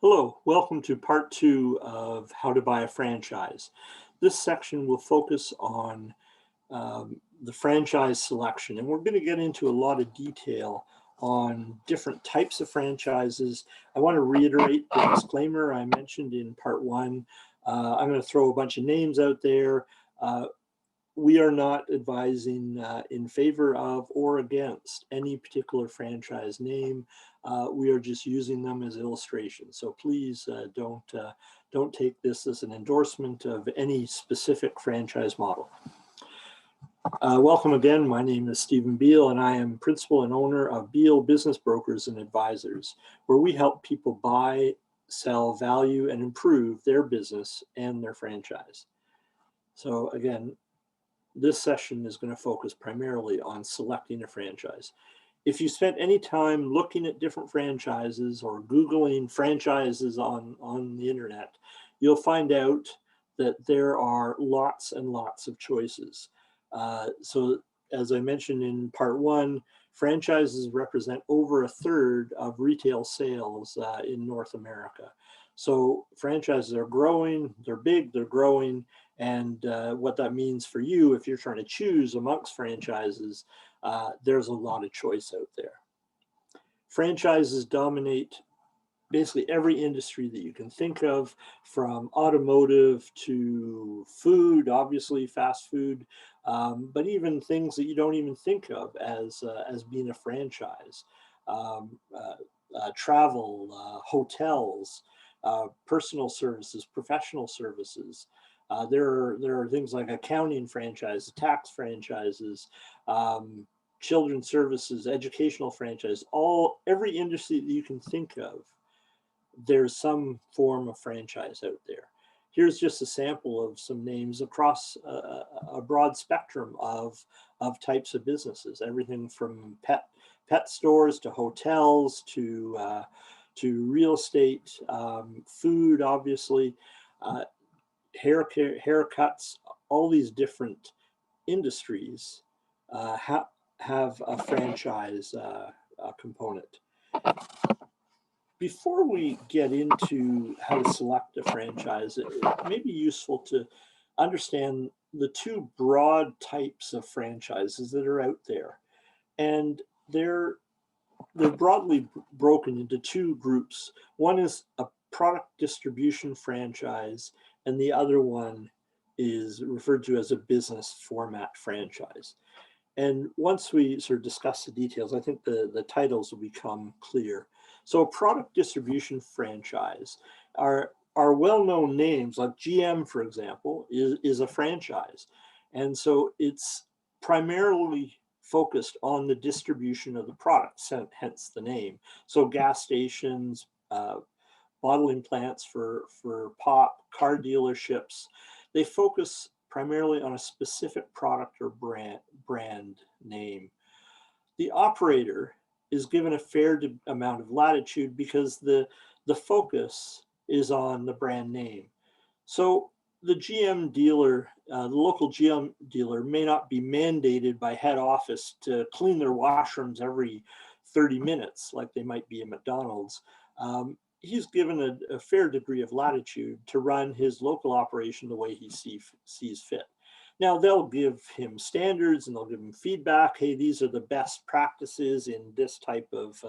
Hello, welcome to part two of how to buy a franchise. This section will focus on the franchise selection, and we're going to get into a lot of detail on different types of franchises. I want to reiterate the disclaimer I mentioned in part one. I'm going to throw a bunch of names out there. We are not advising in favor of or against any particular franchise name. We are just using them as illustrations. So please don't take this as an endorsement of any specific franchise model. Welcome again. My name is Stephen Beal, and I am principal and owner of Beal Business Brokers and Advisors, where we help people buy, sell, value, and improve their business and their franchise. So again, this session is going to focus primarily on selecting a franchise. If you spent any time looking at different franchises or Googling franchises on the internet, you'll find out that there are lots and lots of choices. So as I mentioned in part one, franchises represent over a third of retail sales in North America. So franchises are growing, they're big, they're growing, and what that means for you, if you're trying to choose amongst franchises, there's a lot of choice out there. Franchises dominate basically every industry that you can think of, from automotive to food, obviously fast food, but even things that you don't even think of as being a franchise. Travel, hotels, personal services, professional services. There are things like accounting franchises, tax franchises, children's services, educational franchise, every industry that you can think of, there's some form of franchise out there. Here's just a sample of some names across a broad spectrum of types of businesses, everything from pet stores to hotels to real estate, food, obviously, haircuts. All these different industries have a franchise component. Before we get into how to select a franchise, it may be useful to understand the two broad types of franchises that are out there. And they're broadly broken into two groups. One is a product distribution franchise, and the other one is referred to as a business format franchise. And once we sort of discuss the details, I think the titles will become clear. So a product distribution franchise are well-known names like GM, for example, is a franchise. And so it's primarily focused on the distribution of the product, hence the name. So gas stations, bottling plants for pop, car dealerships, they focus primarily on a specific product or brand name. The operator is given a fair amount of latitude because the focus is on the brand name. So the GM dealer, the local GM dealer may not be mandated by head office to clean their washrooms every 30 minutes like they might be at McDonald's. He's given a fair degree of latitude to run his local operation the way he sees fit. Now they'll give him standards and they'll give him feedback. Hey, these are the best practices in this type of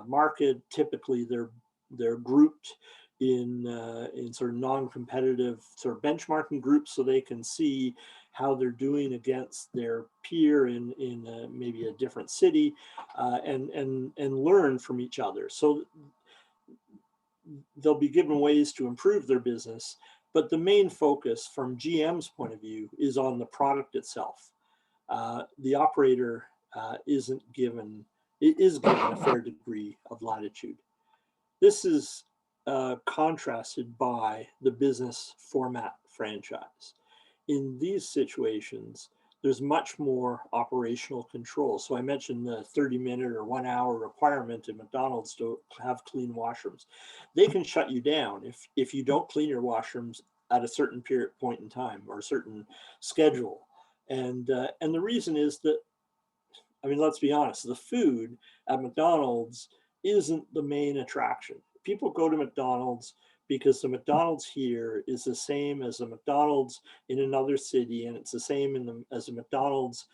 market. Typically, they're grouped in sort of non-competitive sort of benchmarking groups, so they can see how they're doing against their peer in maybe a different city, and learn from each other. So they'll be given ways to improve their business, but the main focus from GM's point of view is on the product itself. The operator is given a fair degree of latitude. This is contrasted by the business format franchise. In these situations, there's much more operational control. So I mentioned the 30-minute or 1 hour requirement in McDonald's to have clean washrooms. They can shut you down if you don't clean your washrooms at a certain point in time or a certain schedule. And the reason is that, I mean, let's be honest, the food at McDonald's isn't the main attraction. People go to McDonald's because the McDonald's here is the same as the McDonald's in another city, and it's the same as the McDonald's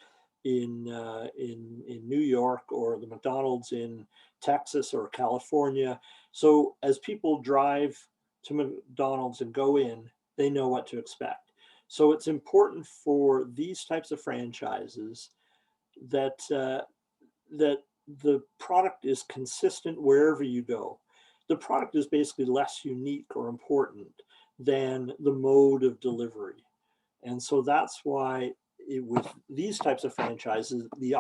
in New York, or the McDonald's in Texas or California. So as people drive to McDonald's and go in, they know what to expect. So it's important for these types of franchises that that the product is consistent wherever you go. The product is basically less unique or important than the mode of delivery. And so that's why with these types of franchises, the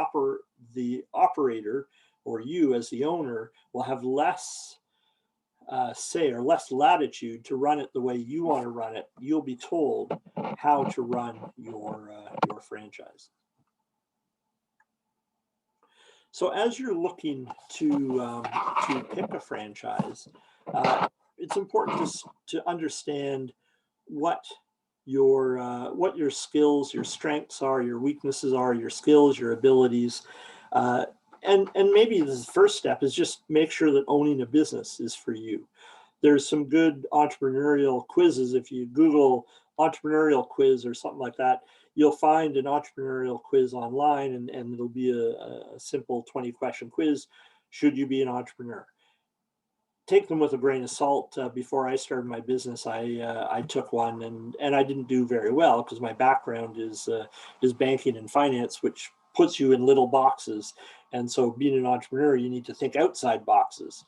operator, or you as the owner, will have less say, or less latitude to run it the way you want to run it. You'll be told how to run your franchise. So as you're looking to pick a franchise, it's important to understand what your skills, your strengths are, your weaknesses are, your skills, your abilities, and maybe the first step is just make sure that owning a business is for you. There's some good entrepreneurial quizzes. If you Google entrepreneurial quiz or something like that, you'll find an entrepreneurial quiz online, and it'll be a simple 20-question quiz. Should you be an entrepreneur? Take them with a grain of salt. Before I started my business, I took one, and I didn't do very well because my background is banking and finance, which puts you in little boxes. And so being an entrepreneur, you need to think outside boxes.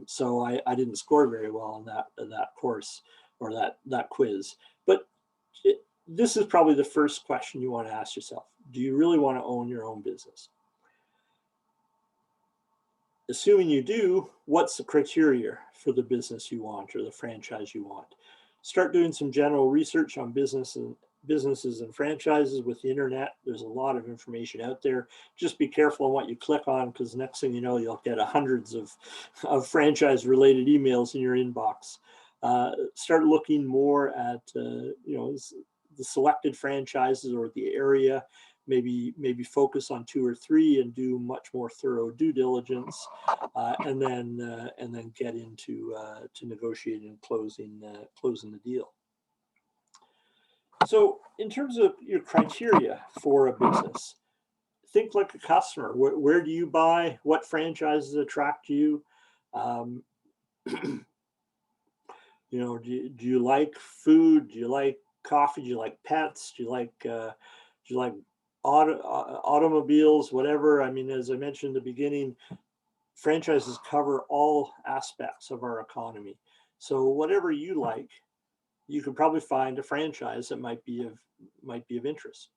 So I didn't score very well on that course, or that quiz. But this is probably the first question you want to ask yourself. Do you really want to own your own business? Assuming you do, what's the criteria for the business you want or the franchise you want? Start doing some general research on businesses and franchises with the internet. There's a lot of information out there. Just be careful on what you click on, because next thing you know, you'll get hundreds of franchise related emails in your inbox. Start looking more at the selected franchises or the area. Maybe focus on 2 or 3 and do much more thorough due diligence, and then get into to negotiating and closing the deal. So in terms of your criteria for a business, think like a customer. Where do you buy? What franchises attract you? Do you like food? Do you like coffee? Do you like pets? Do you like automobiles? Whatever. I mean, as I mentioned in the beginning, franchises cover all aspects of our economy. So whatever you like, you can probably find a franchise that might be of interest.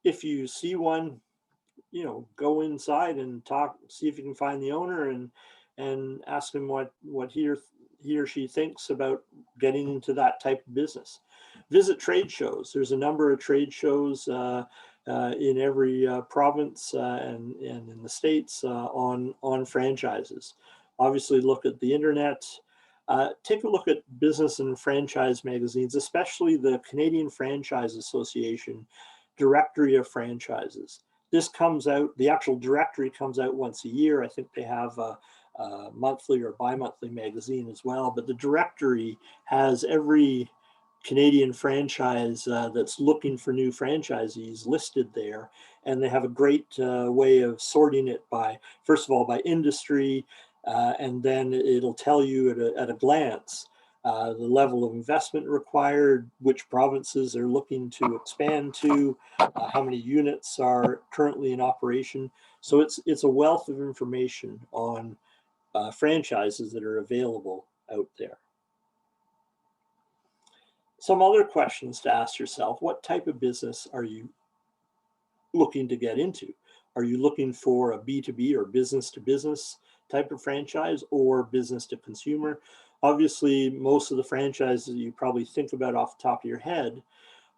If you see one, go inside and talk, see if you can find the owner, and ask him what he or she thinks about getting into that type of business. Visit trade shows. There's a number of trade shows in every province and in the States on franchises. Obviously, look at the internet. Take a look at business and franchise magazines, especially the Canadian Franchise Association Directory of Franchises. This comes out, the actual directory comes out once a year. I think they have a monthly or bi-monthly magazine as well, but the directory has every Canadian franchise that's looking for new franchisees listed there, and they have a great way of sorting it by, first of all, by industry, and then it'll tell you at a glance the level of investment required, which provinces are looking to expand to, how many units are currently in operation. So it's a wealth of information on franchises that are available out there. Some other questions to ask yourself: what type of business are you looking to get into? Are you looking for a B2B or business to business type of franchise, or business to consumer? Obviously, most of the franchises you probably think about off the top of your head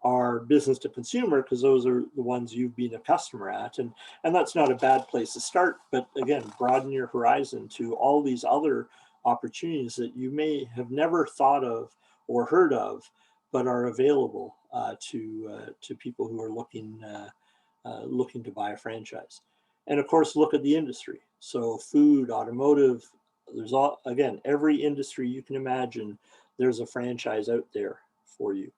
are business to consumer, because those are the ones you've been a customer at, and that's not a bad place to start. But again, broaden your horizon to all these other opportunities that you may have never thought of or heard of, but are available to people who are looking to buy a franchise. And of course, look at the industry. So food, automotive, there's all, again, every industry you can imagine, there's a franchise out there for you.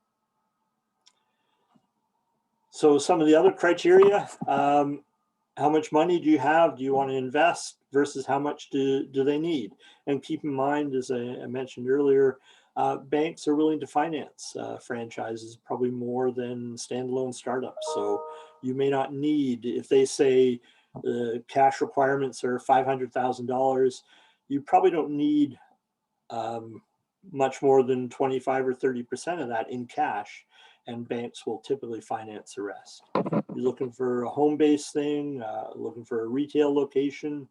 So some of the other criteria, how much money do you have? Do you want to invest versus how much do they need? And keep in mind, as I mentioned earlier, banks are willing to finance franchises probably more than standalone startups. So you may not need, if they say cash requirements are $500,000, you probably don't need much more than 25 or 30% of that in cash, and banks will typically finance the rest. You're looking for a home-based thing, looking for a retail location.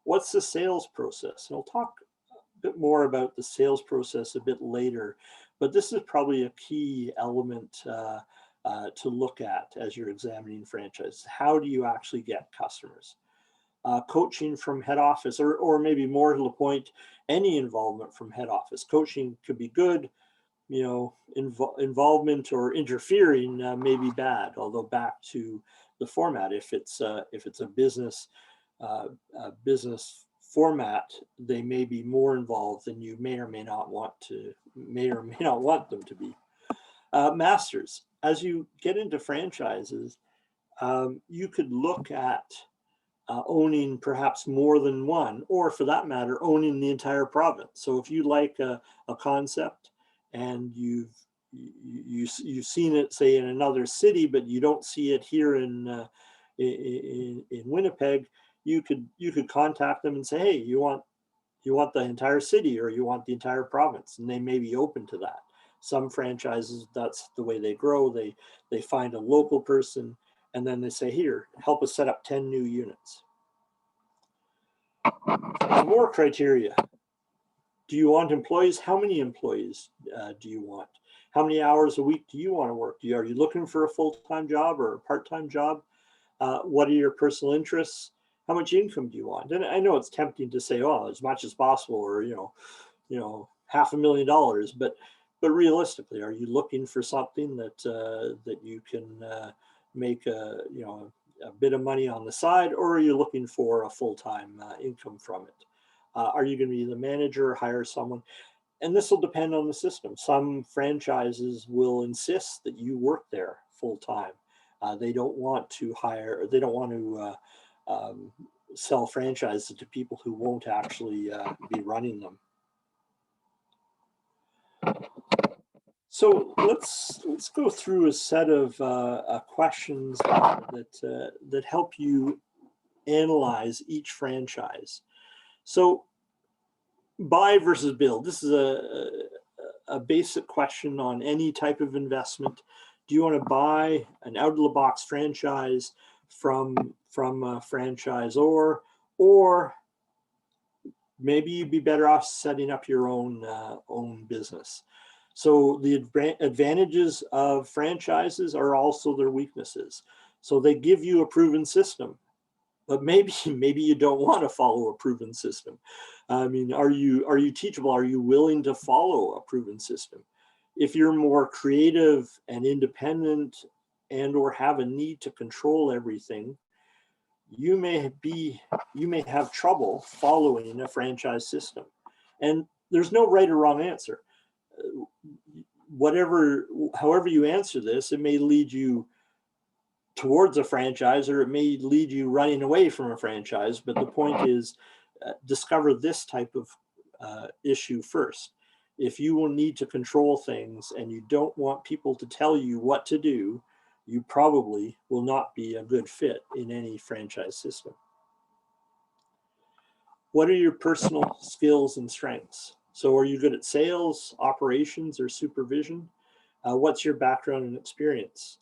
What's the sales process? And I'll talk a bit more about the sales process a bit later, but this is probably a key element to look at as you're examining franchise. How do you actually get customers? Coaching from head office, or maybe more to the point, any involvement from head office. Coaching could be good, involvement or interfering may be bad. Although back to the format, if it's a business business format, they may be more involved than you may or may not want them to be. Masters, as you get into franchises, you could look at owning perhaps more than one, or for that matter, owning the entire province. So if you like a concept and you've seen it, say, in another city, but you don't see it here in Winnipeg, you could contact them and say, hey, you want the entire city, or you want the entire province, and they may be open to that. Some franchises, that's the way they grow. They find a local person, and then they say, here, help us set up 10 new units. More criteria. Do you want employees? How many employees do you want? How many hours a week do you want to work? Are you looking for a full-time job or a part-time job? What are your personal interests? How much income do you want? And I know it's tempting to say, oh, as much as possible, or $500,000, but realistically, are you looking for something that you can make a bit of money on the side, or are you looking for a full-time income from it? Are you going to be the manager or hire someone? And this will depend on the system. Some franchises will insist that you work there full-time. They don't want to sell franchises to people who won't actually be running them. So let's go through a set of questions that help you analyze each franchise. So buy versus build. This is a basic question on any type of investment. Do you want to buy an out-of-the-box franchise from a franchisor, or maybe you'd be better off setting up your own business? So the advantages of franchises are also their weaknesses. So they give you a proven system, but maybe you don't want to follow a proven system. I mean, are you teachable? Are you willing to follow a proven system? If you're more creative and independent, and or have a need to control everything, you may have trouble following a franchise system. And there's no right or wrong answer. However you answer this, it may lead you towards a franchise, or it may lead you running away from a franchise. But the point is, discover this type of issue first. If you will need to control things and you don't want people to tell you what to do, you probably will not be a good fit in any franchise system. What are your personal skills and strengths? So are you good at sales, operations, or supervision? What's your background and experience?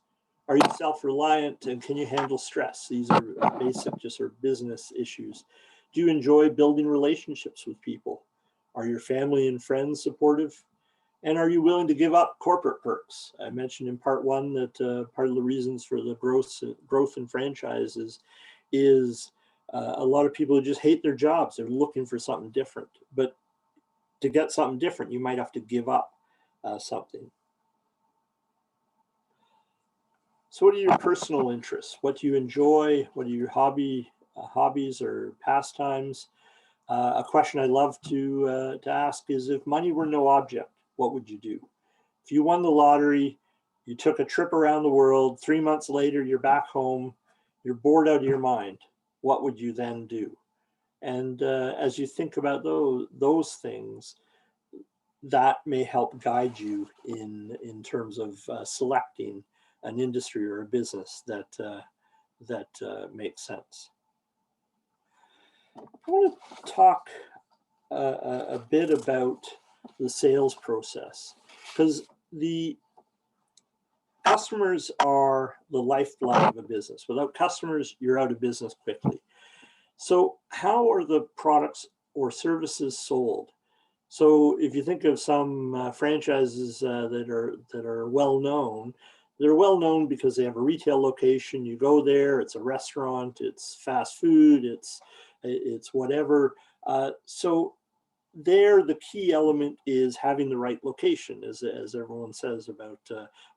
Are you self-reliant, and can you handle stress? These are basic, just sort of business issues. Do you enjoy building relationships with people? Are your family and friends supportive? And are you willing to give up corporate perks? I mentioned in part one that part of the reasons for the growth in franchises is a lot of people who just hate their jobs. They're looking for something different. But to get something different, you might have to give up something. So what are your personal interests? What do you enjoy? What are your hobby hobbies or pastimes. A question I love to ask is, if money were no object, what would you do? If you won the lottery, you took a trip around the world, 3 months later, you're back home, you're bored out of your mind, what would you then do? And as you think about those things, that may help guide you in terms of selecting an industry or a business that makes sense. I want to talk a bit about the sales process, because the customers are the lifeblood of a business. Without customers, you're out of business quickly. So how are the products or services sold? So if you think of some franchises that are well known, they're well known because they have a retail location. You go there, it's a restaurant, it's fast food, it's whatever. So there, the key element is having the right location, as everyone says about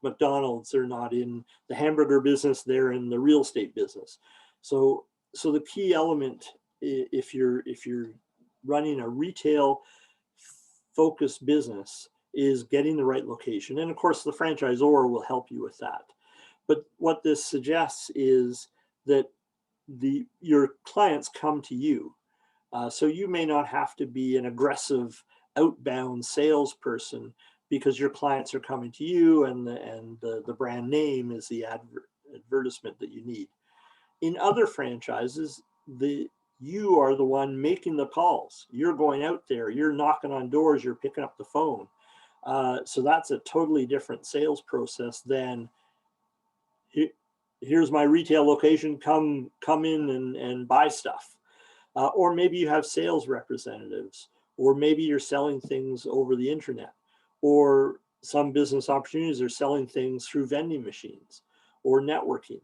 McDonald's. They're not in the hamburger business; they're in the real estate business. So the key element, if you're running a retail focused business, is getting the right location, and of course the franchisor will help you with that. But what this suggests is that your clients come to you. So you may not have to be an aggressive outbound salesperson, because your clients are coming to you, and the brand name is the advertisement that you need. In other franchises, you are the one making the calls. You're going out there, you're knocking on doors, you're picking up the phone. So that's a totally different sales process than, here's my retail location, come in and buy stuff. Or maybe you have sales representatives, or maybe you're selling things over the internet, or some business opportunities are selling things through vending machines or networking.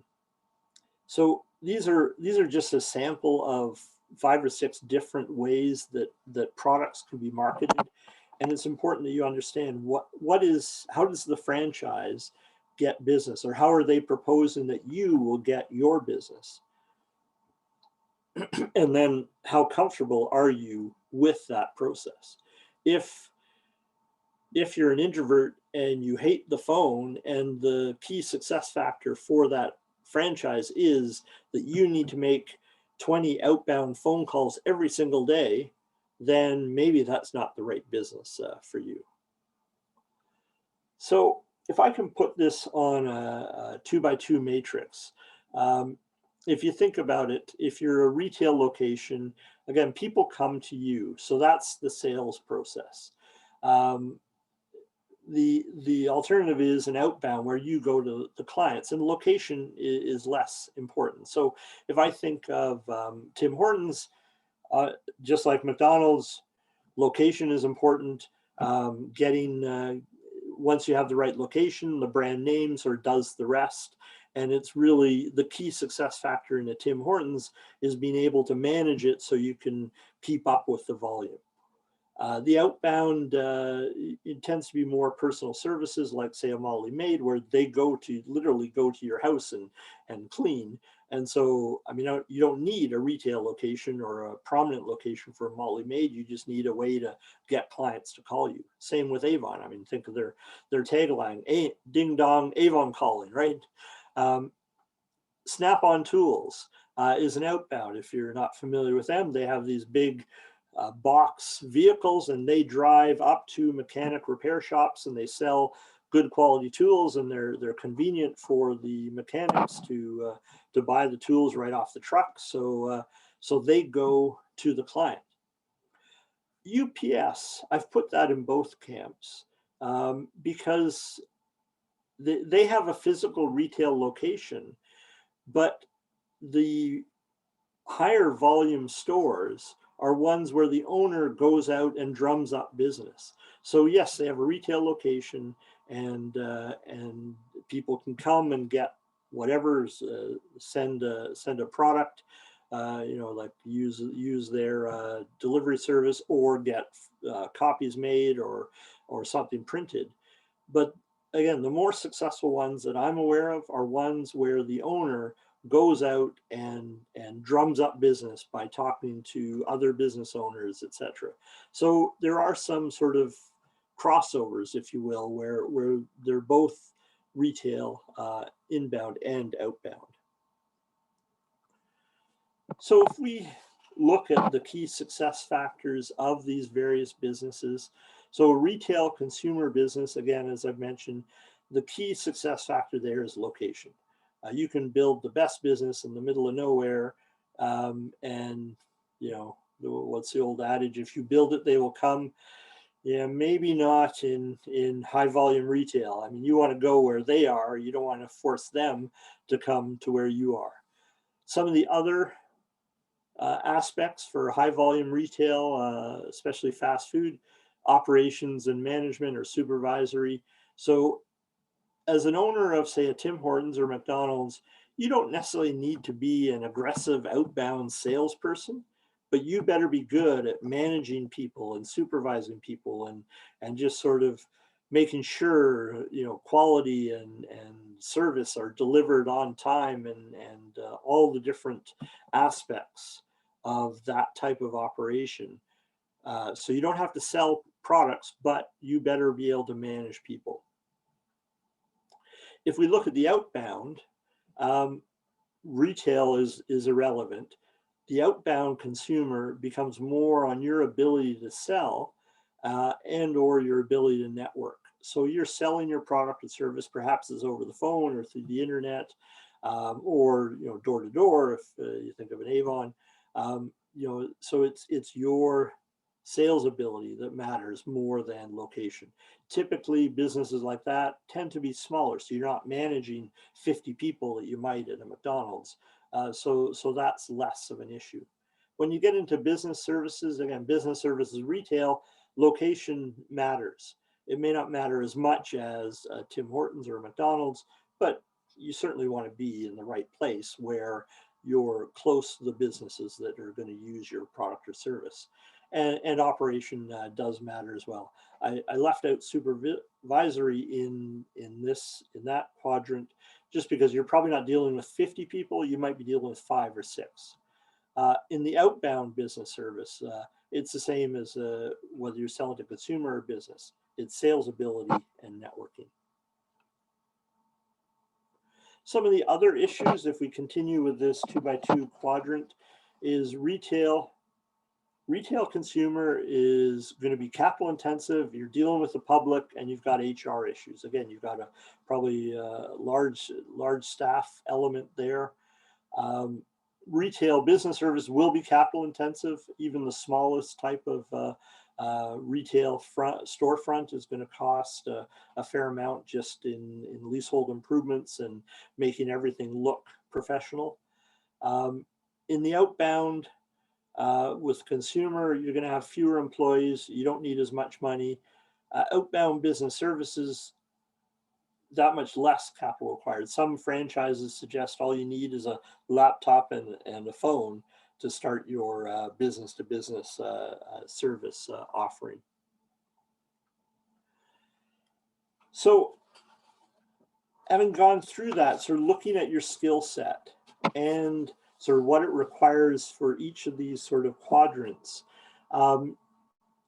So these are just a sample of 5 or 6 different ways that products can be marketed. And it's important that you understand how does the franchise get business, or how are they proposing that you will get your business? And then how comfortable are you with that process? If you're an introvert and you hate the phone, and the key success factor for that franchise is that you need to make 20 outbound phone calls every single day, then maybe that's not the right business for you. So if I can put this on a 2x2 matrix, if you think about it, if you're a retail location, again, people come to you. So that's the sales process. The alternative is an outbound, where you go to the clients, and the location is less important. So if I think of Tim Hortons, just like McDonald's, location is important. Once you have the right location, the brand name sort of does the rest. And it's really the key success factor in a Tim Hortons is being able to manage it so you can keep up with the volume. The outbound, it tends to be more personal services, like say a Molly Maid, where they literally go to your house and clean. And so, I mean, you don't need a retail location or a prominent location for a Molly Maid. You just need a way to get clients to call you. Same with Avon. I mean, think of their tagline, ding dong, Avon calling, right? Snap-on Tools is an outbound. If you're not familiar with them, they have these big box vehicles, and they drive up to mechanic repair shops, and they sell good quality tools, and they're convenient for the mechanics to buy the tools right off the truck. So they go to the client. UPS, I've put that in both camps, because they have a physical retail location, but the higher volume stores are ones where the owner goes out and drums up business. So yes, they have a retail location, and people can come and get whatever's send a product, like use their delivery service, or get copies made or something printed. But again, the more successful ones that I'm aware of are ones where the owner goes out and drums up business by talking to other business owners, etc. So there are some sort of crossovers, if you will, where they're both retail, inbound and outbound. So if we look at the key success factors of these various businesses, so a retail consumer business, again, as I've mentioned, the key success factor there is location. You can build the best business in the middle of nowhere, and you know, what's the old adage? If you build it, they will come. Yeah, maybe not in high volume retail. I mean, you want to go where they are. You don't want to force them to come to where you are. Some of the other aspects for high volume retail, especially fast food, operations and management or supervisory. So as an owner of, say, a Tim Hortons or McDonald's, you don't necessarily need to be an aggressive outbound salesperson, but you better be good at managing people and supervising people and just sort of making sure, you know, quality and service are delivered on time, and all the different aspects of that type of operation. So you don't have to sell products, but you better be able to manage people. If we look at the outbound, retail is irrelevant. The outbound consumer becomes more on your ability to sell and or your ability to network. So you're selling your product or service, perhaps is over the phone or through the internet, or, you know, door to door, if you think of an Avon. You know, so it's your sales ability that matters more than location. Typically, businesses like that tend to be smaller, so you're not managing 50 people that you might at a McDonald's. So that's less of an issue. When you get into business services, again, business services, retail, location matters. It may not matter as much as Tim Hortons or McDonald's, but you certainly want to be in the right place where you're close to the businesses that are going to use your product or service. And operation does matter as well. I left out supervisory in that quadrant just because you're probably not dealing with 50 people. You might be dealing with 5 or 6. In the outbound business service, it's the same as whether you're selling to consumer or business. It's sales ability and networking. Some of the other issues, if we continue with this 2x2 quadrant, is retail. Retail consumer is going to be capital intensive. You're dealing with the public, and you've got HR issues. Again, you've got a probably large staff element there. Retail business service will be capital intensive. Even the smallest type of retail storefront is going to cost a fair amount just in leasehold improvements and making everything look professional. In the outbound, with consumer, you're going to have fewer employees. You don't need as much money. Outbound business services, that much less capital required. Some franchises suggest all you need is a laptop and a phone to start your business-to-business service offering. So having gone through that, sort of looking at your skill set and sort of what it requires for each of these sort of quadrants.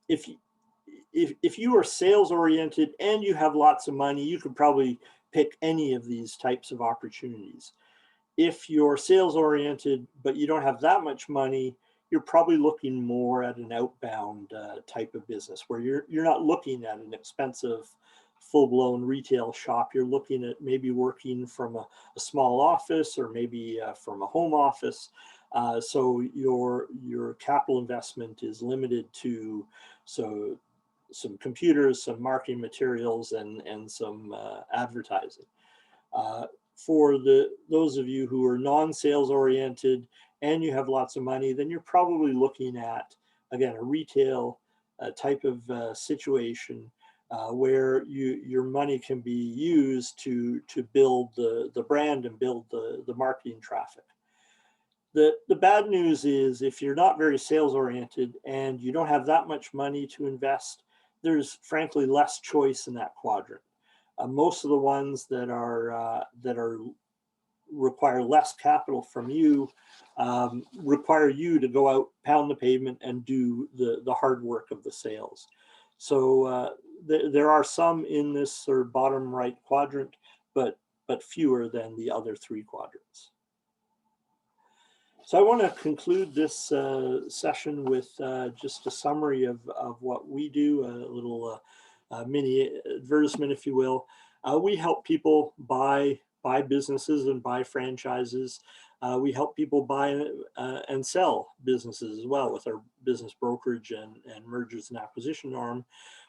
If you are sales oriented and you have lots of money, you could probably pick any of these types of opportunities. If you're sales oriented, but you don't have that much money, you're probably looking more at an outbound type of business where you're not looking at an expensive full-blown retail shop. You're looking at maybe working from a small office or maybe from a home office. So your capital investment is limited to some computers, some marketing materials, and some advertising. For those of you who are non-sales oriented and you have lots of money, then you're probably looking at, again, a retail type of situation where your money can be used to build the brand and build the marketing traffic. The bad news is if you're not very sales oriented and you don't have that much money to invest, there's frankly less choice in that quadrant. Most of the ones that are require less capital from you, require you to go out, pound the pavement, and do the hard work of the sales. So there are some in this sort of bottom right quadrant, but fewer than the other three quadrants. So I want to conclude this session with just a summary of what we do, a little mini advertisement, if you will. We help people buy businesses and buy franchises. We help people buy and sell businesses as well with our business brokerage and mergers and acquisition arm.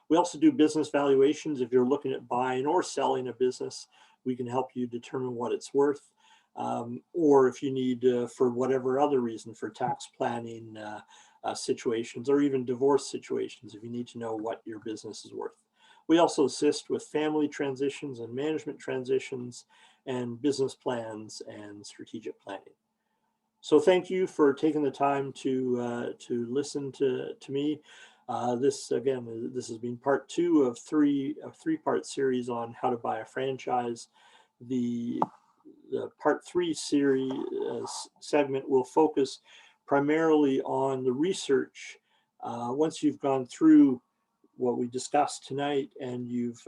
We also do business valuations. If you're looking at buying or selling a business, we can help you determine what it's worth. Or if you need, for whatever other reason, for tax planning situations or even divorce situations, if you need to know what your business is worth. We also assist with family transitions and management transitions and business plans and strategic planning. So thank you for taking the time to listen to me. This has been part 2 of a 3-part series on how to buy a franchise. The part 3 series segment will focus primarily on the research. Once you've gone through what we discussed tonight and you've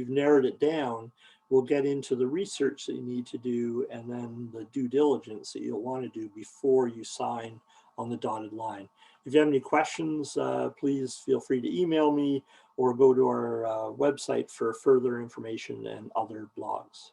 narrowed it down, we'll get into the research that you need to do and then the due diligence that you'll want to do before you sign on the dotted line. If you have any questions, please feel free to email me or go to our website for further information and other blogs.